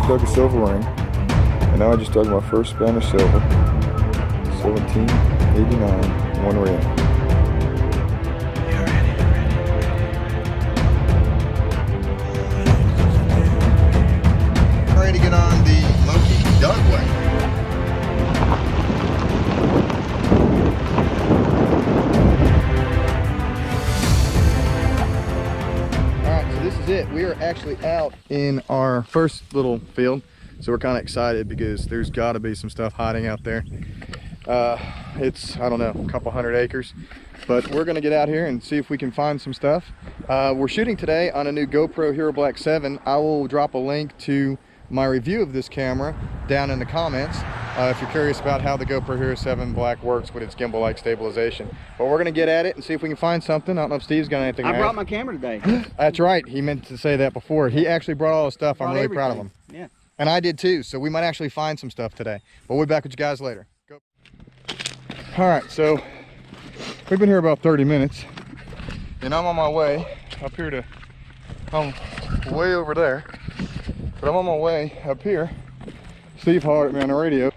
dug a silver ring, and now I just dug my first Spanish silver. 1789, 1 real. Ready to get on the monkey dugway. It. We are actually out in our first little field, so we're kind of excited because there's got to be some stuff hiding out there. It's, I don't know, a couple hundred acres, but we're going to get out here and see if we can find some stuff. We're shooting today on a new GoPro Hero Black 7. I will drop a link to my review of this camera down in the comments if you're curious about how the GoPro Hero 7 Black works with its gimbal-like stabilization. But we're gonna get at it and see if we can find something. I don't know if Steve's got anything to add. I brought my camera today. That's right, he meant to say that before. He actually brought all the stuff. I'm really proud of him. Yeah. And I did too, so we might actually find some stuff today. But we'll be back with you guys later. Go. All right, so we've been here about 30 minutes, and I'm on my way up here to, I'm way over there. But I'm on my way up here. Steve hollered at me on the radio.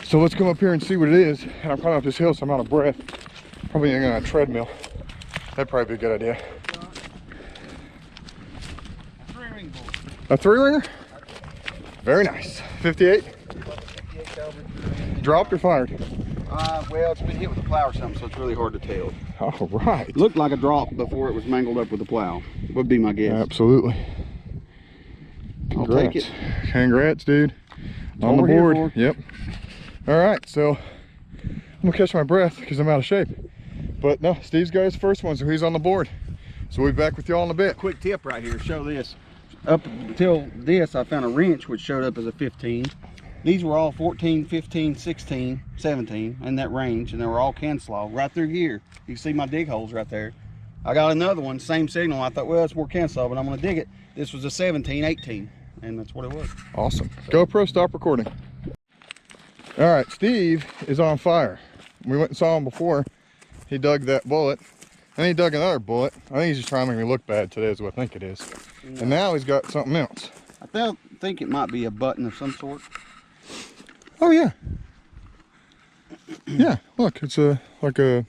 So let's come up here and see what it is. And I'm climbing up this hill, so I'm out of breath. Probably on a treadmill. That'd probably be a good idea. A 3-ringer? Very nice. 58? Dropped or fired? Well, it's been hit with a plow or something, so it's really hard to tell. All right. It looked like a drop before it was mangled up with the plow. Would be my guess. Absolutely. Congrats. I'll take it. Congrats, dude. On the board. Yep. All right, so I'm gonna catch my breath because I'm out of shape. But no, Steve's got his first one, so he's on the board. So we'll be back with y'all in a bit. Quick tip right here, show this. Up until this, I found a wrench which showed up as a 15. These were all 14, 15, 16, 17 in that range, and they were all Canslaw right through here. You can see my dig holes right there. I got another one, same signal. I thought, well, it's more Canslaw, but I'm gonna dig it. This was a 17, 18, and that's what it was. Awesome. GoPro, stop recording. All right, Steve is on fire. We went and saw him before. He dug that bullet, and he dug another bullet. I think he's just trying to make me look bad today is what I think it is. Yeah. And now he's got something else. I think it might be a button of some sort. Oh yeah. Yeah, look, it's like the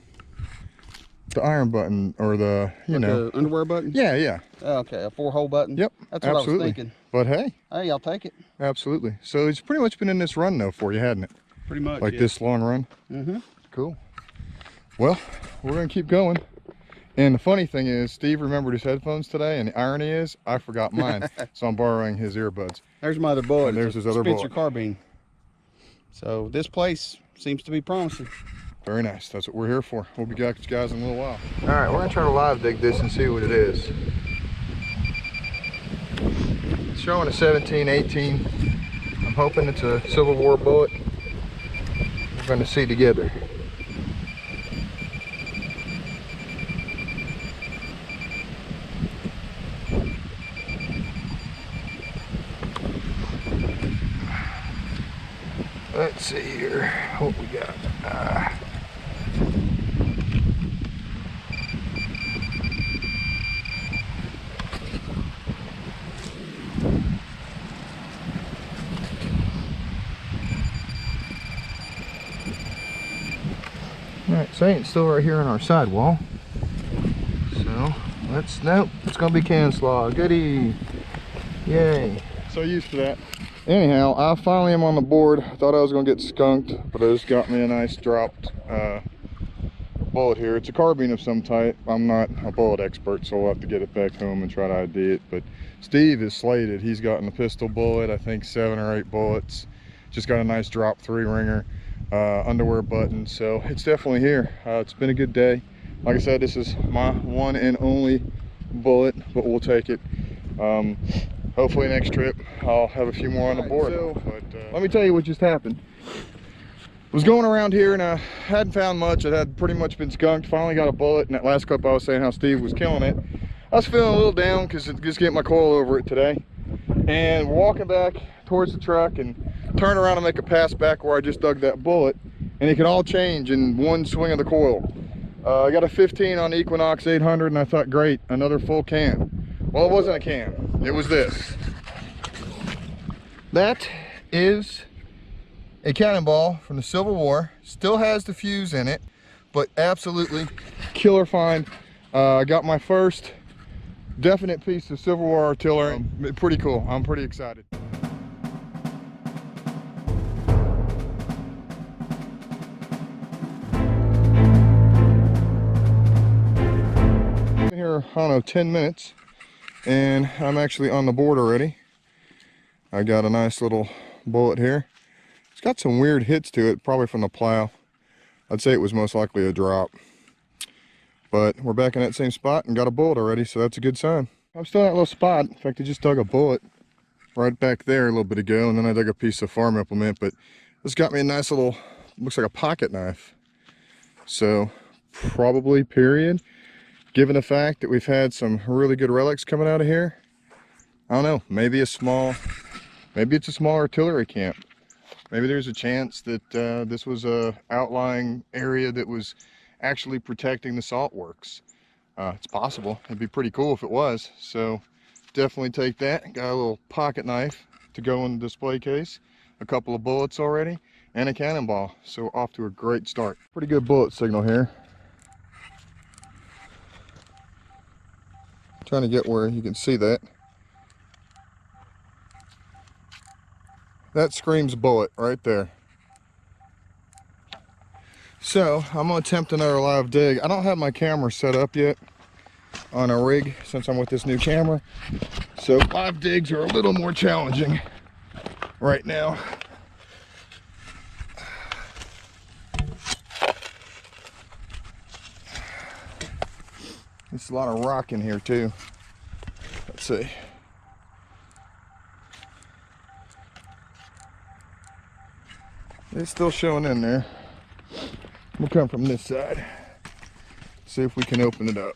iron button, or the, you know. The underwear button? Yeah, yeah. Okay, a 4-hole button? Yep, that's what absolutely. I was thinking. But hey. Hey, I'll take it. Absolutely. So it's pretty much been in this run though for you, hadn't it? Pretty much, like, yeah. This long run? Mm-hmm. Cool. Well, we're gonna keep going. And the funny thing is, Steve remembered his headphones today, and the irony is, I forgot mine. So I'm borrowing his earbuds. There's my other bullet. And there's his other bullet. Spencer carbine. So this place seems to be promising. Very nice. That's what we're here for. We'll be back with you guys in a little while. All right, we're gonna try to live dig this and see what it is. It's showing a 17, 18. I'm hoping it's a Civil War bullet. We're gonna see together. Let's see here what we got. Alright, Saint's still right here on our sidewall. So nope, it's gonna be Canslaw. Goody. Yay. So used to that. Anyhow, I finally am on the board. I thought I was gonna get skunked, but it just got me a nice dropped bullet here. It's a carbine of some type. I'm not a bullet expert, so I'll have to get it back home and try to ID it. But Steve is slated. He's gotten a pistol bullet, I think 7 or 8 bullets. Just got a nice drop 3-ringer, underwear button. So it's definitely here. It's been a good day. Like I said, this is my one and only bullet, but we'll take it. Hopefully next trip I'll have a few more on the board. But let me tell you what just happened. I was going around here and I hadn't found much. It had pretty much been skunked. Finally got a bullet. In that last clip I was saying how Steve was killing it. I was feeling a little down because just getting my coil over it today. And we're walking back towards the truck and turn around and make a pass back where I just dug that bullet. And it can all change in one swing of the coil. I got a 15 on the Equinox 800 and I thought, great, another full can. Well, it wasn't a can. It was this. That is a cannonball from the Civil War. Still has the fuse in it, but absolutely killer find. I got my first definite piece of Civil War artillery. Pretty cool. I'm pretty excited. Been here, I don't know, 10 minutes, and I'm actually on the board already. I got a nice little bullet here. It's got some weird hits to it, probably from the plow. I'd say it was most likely a drop. But we're back in that same spot and got a bullet already, so that's a good sign. I'm still in that little spot. In fact, I just dug a bullet right back there a little bit ago, and then I dug a piece of farm implement. But this got me a nice little, looks like a pocket knife. So probably period. Given the fact that we've had some really good relics coming out of here, I don't know, maybe it's a small artillery camp. Maybe there's a chance that this was a outlying area that was actually protecting the salt works. It's possible. It'd be pretty cool if it was. So definitely take that. Got a little pocket knife to go in the display case, a couple of bullets already, and a cannonball. So off to a great start. Pretty good bullet signal here. Trying to get where you can see that. That screams bullet right there. So I'm gonna attempt another live dig. I don't have my camera set up yet on a rig since I'm with this new camera. So live digs are a little more challenging right now. There's a lot of rock in here too. Let's see. It's still showing in there. We'll come from this side. See if we can open it up.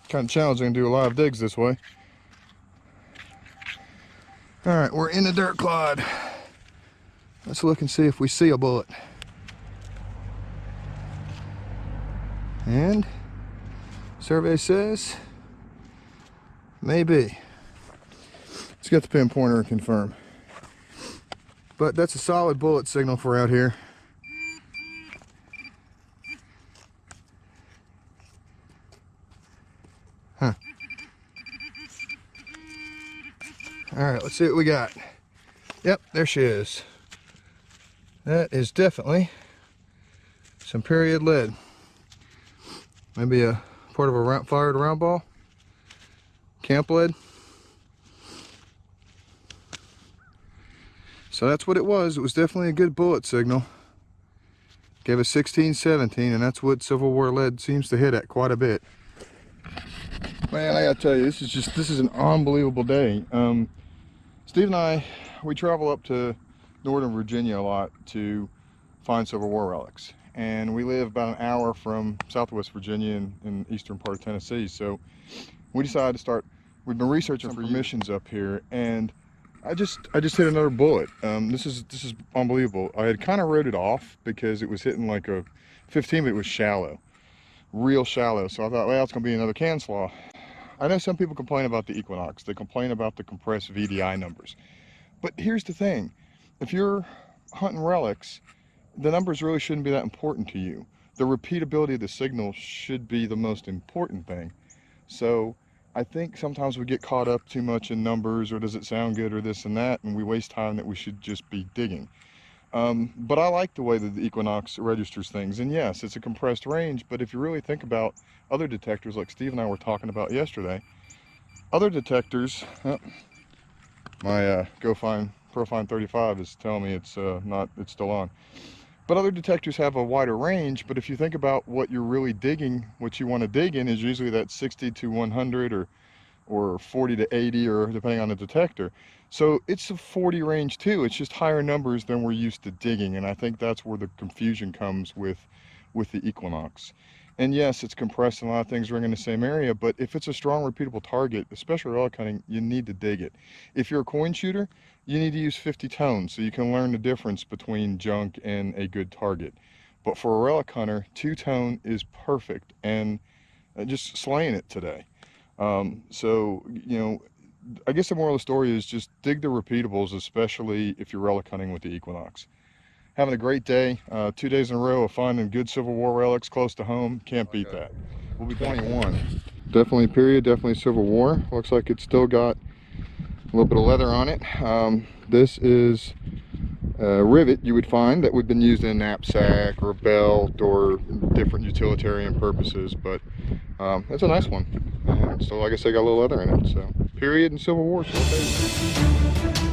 Kind of challenging to do live digs this way. All right, we're in the dirt clod. Let's look and see if we see a bullet. And survey says maybe. Let's get the pinpointer and confirm. But that's a solid bullet signal for out here. Huh. All right, let's see what we got. Yep, there she is. That is definitely some period lead. Maybe a part of a fired round ball. Camp lead. So that's what it was. It was definitely a good bullet signal. Gave a 16-17, and that's what Civil War lead seems to hit at quite a bit. Man, I gotta tell you, this is an unbelievable day. Steve and I, we travel up to Northern Virginia a lot to find Civil War relics. And we live about an hour from Southwest Virginia in the eastern part of Tennessee. So we decided to start, we've been researching for missions up here, and I just hit another bullet. This is unbelievable. I had kind of wrote it off because it was hitting like a 15, but it was shallow, real shallow. So I thought, well, it's gonna be another can slaw. I know some people complain about the Equinox. They complain about the compressed VDI numbers. But here's the thing, if you're hunting relics, the numbers really shouldn't be that important to you. The repeatability of the signal should be the most important thing. So I think sometimes we get caught up too much in numbers, or does it sound good, or this and that, and we waste time that we should just be digging. But I like the way that the Equinox registers things. And yes, it's a compressed range, but if you really think about other detectors like Steve and I were talking about yesterday, other detectors, my Profind 35 is telling me it's it's still on. But other detectors have a wider range, but if you think about what you're really digging, what you want to dig in is usually that 60 to 100 or 40 to 80, or depending on the detector. So it's a 40 range too. It's just higher numbers than we're used to digging, and I think that's where the confusion comes with the Equinox. And yes, it's compressed and a lot of things ring in the same area, but if it's a strong, repeatable target, especially relic hunting, you need to dig it. If you're a coin shooter, you need to use 50 tone so you can learn the difference between junk and a good target. But for a relic hunter, 2 tone is perfect, and just slaying it today. So, you know, I guess the moral of the story is just dig the repeatables, especially if you're relic hunting with the Equinox. Having a great day. 2 days in a row of finding good Civil War relics close to home. Can't beat that. We'll be 21. Definitely period, definitely Civil War. Looks like it's still got a little bit of leather on it. This is a rivet you would find that would have been used in a knapsack or a belt or different utilitarian purposes, but it's a nice one. And so like I said, got a little leather in it. So period and Civil War. So